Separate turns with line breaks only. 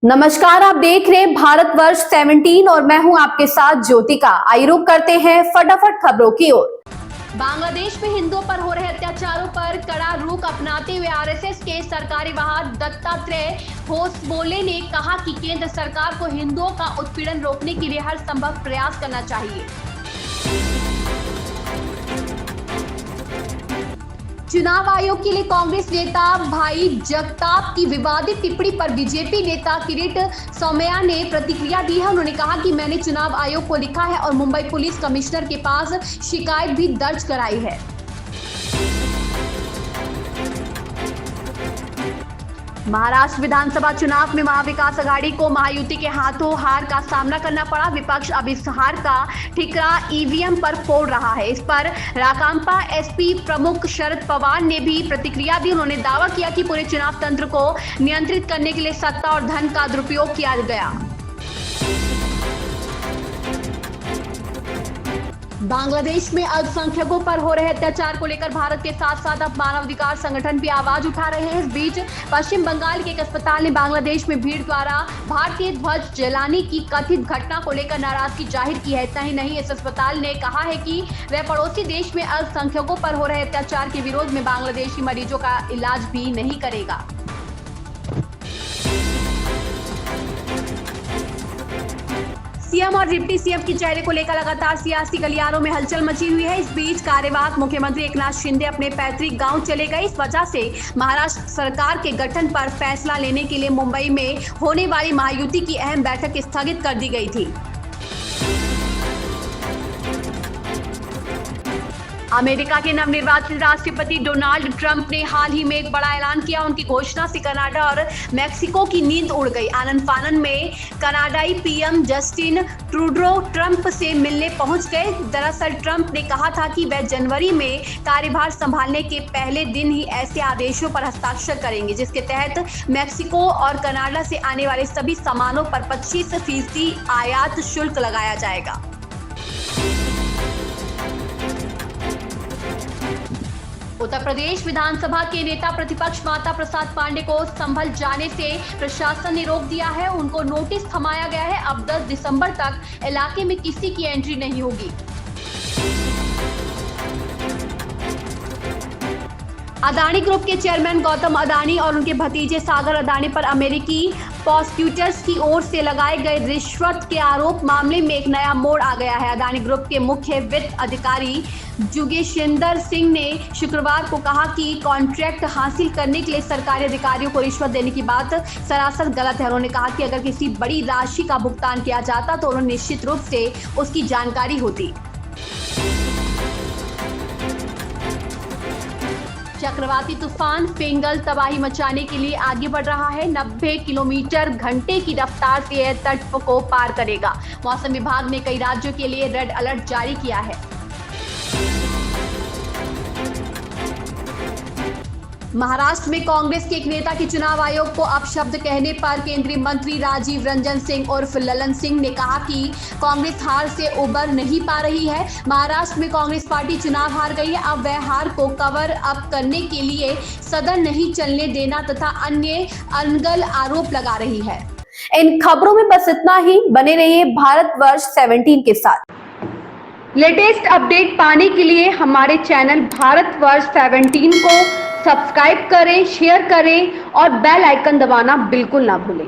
नमस्कार, आप देख रहे हैं भारतवर्ष 17 और मैं हूं आपके साथ ज्योतिका। आइए रुक करते हैं फटाफट खबरों की ओर।
बांग्लादेश में हिंदुओं पर हो रहे अत्याचारों पर कड़ा रुख अपनाते हुए आरएसएस के सरकारी वाहक दत्तात्रेय होसबोले ने कहा कि केंद्र सरकार को हिंदुओं का उत्पीड़न रोकने के लिए हर संभव प्रयास करना चाहिए। चुनाव आयोग के लिए कांग्रेस नेता भाई जगताप की विवादित टिप्पणी पर बीजेपी नेता किरीट सोमैया ने प्रतिक्रिया दी है। उन्होंने कहा कि मैंने चुनाव आयोग को लिखा है और मुंबई पुलिस कमिश्नर के पास शिकायत भी दर्ज कराई है। महाराष्ट्र विधानसभा चुनाव में महाविकास आघाड़ी को महायुति के हाथों हार का सामना करना पड़ा। विपक्ष अब इस हार का ठिकरा ईवीएम पर फोड़ रहा है। इस पर राकांपा एसपी प्रमुख शरद पवार ने भी प्रतिक्रिया दी। उन्होंने दावा किया कि पूरे चुनाव तंत्र को नियंत्रित करने के लिए सत्ता और धन का दुरुपयोग किया गया। बांग्लादेश में अल्पसंख्यकों पर हो रहे अत्याचार को लेकर भारत के साथ साथ अब मानवाधिकार संगठन भी आवाज उठा रहे हैं। इस बीच पश्चिम बंगाल के एक अस्पताल ने बांग्लादेश में भीड़ द्वारा भारतीय ध्वज जलाने की कथित घटना को लेकर नाराजगी जाहिर की है। इतना ही नहीं, इस अस्पताल ने कहा है कि वह पड़ोसी देश में अल्पसंख्यकों पर हो रहे अत्याचार के विरोध में बांग्लादेशी मरीजों का इलाज भी नहीं करेगा। सीएम और डिप्टी सीएम के चेहरे को लेकर लगातार सियासी गलियारों में हलचल मची हुई है। इस बीच कार्यवाहक मुख्यमंत्री एकनाथ शिंदे अपने पैतृक गांव चले गए। इस वजह से महाराष्ट्र सरकार के गठन पर फैसला लेने के लिए मुंबई में होने वाली महायुति की अहम बैठक स्थगित कर दी गई थी। अमेरिका के नवनिर्वाचित राष्ट्रपति डोनाल्ड ट्रंप ने हाल ही में एक बड़ा ऐलान किया। उनकी घोषणा से कनाडा और मैक्सिको की नींद उड़ गई। आनंद फानन में कनाडाई पीएम जस्टिन ट्रूडो ट्रंप से मिलने पहुंच गए। दरअसल ट्रंप ने कहा था कि वह जनवरी में कार्यभार संभालने के पहले दिन ही ऐसे आदेशों पर हस्ताक्षर करेंगे जिसके तहत मैक्सिको और कनाडा से आने वाले सभी सामानों पर 25% आयात शुल्क लगाया जाएगा। उत्तर प्रदेश विधानसभा के नेता प्रतिपक्ष माता प्रसाद पांडे को संभल जाने से प्रशासन ने रोक दिया है। उनको नोटिस थमाया गया है। अब 10 दिसंबर तक इलाके में किसी की एंट्री नहीं होगी। अदानी ग्रुप के चेयरमैन गौतम अदानी और उनके भतीजे सागर अदानी पर अमेरिकी प्रोसिक्यूटर्स की ओर से लगाए गए रिश्वत के आरोप मामले में एक नया मोड़ आ गया है। अदानी ग्रुप के मुख्य वित्त अधिकारी जुगेशिंदर सिंह ने शुक्रवार को कहा कि कॉन्ट्रैक्ट हासिल करने के लिए सरकारी अधिकारियों को रिश्वत देने की बात सरासर गलत है। उन्होंने कहा कि अगर किसी बड़ी राशि का भुगतान किया जाता तो उन्हें निश्चित रूप से उसकी जानकारी होती। चक्रवाती तूफान फिंगल तबाही मचाने के लिए आगे बढ़ रहा है। 90 किलोमीटर घंटे की रफ्तार से यह तट को पार करेगा। मौसम विभाग ने कई राज्यों के लिए रेड अलर्ट जारी किया है। महाराष्ट्र में कांग्रेस के एक नेता के चुनाव आयोग को अपशब्द कहने पर केंद्रीय मंत्री राजीव रंजन सिंह उर्फ ललन सिंह ने कहा कि कांग्रेस हार से उबर नहीं पा रही है। महाराष्ट्र में कांग्रेस पार्टी चुनाव हार गई है। अब वह हार को कवर अप करने के लिए सदन नहीं चलने देना तथा अन्य अनगल आरोप लगा रही है।
इन खबरों में बस इतना ही। बने रहिए भारतवर्ष 17 के साथ।
लेटेस्ट अपडेट पाने के लिए हमारे चैनल भारतवर्ष 17 को सब्सक्राइब करें, शेयर करें और बेल आइकन दबाना बिल्कुल ना भूलें।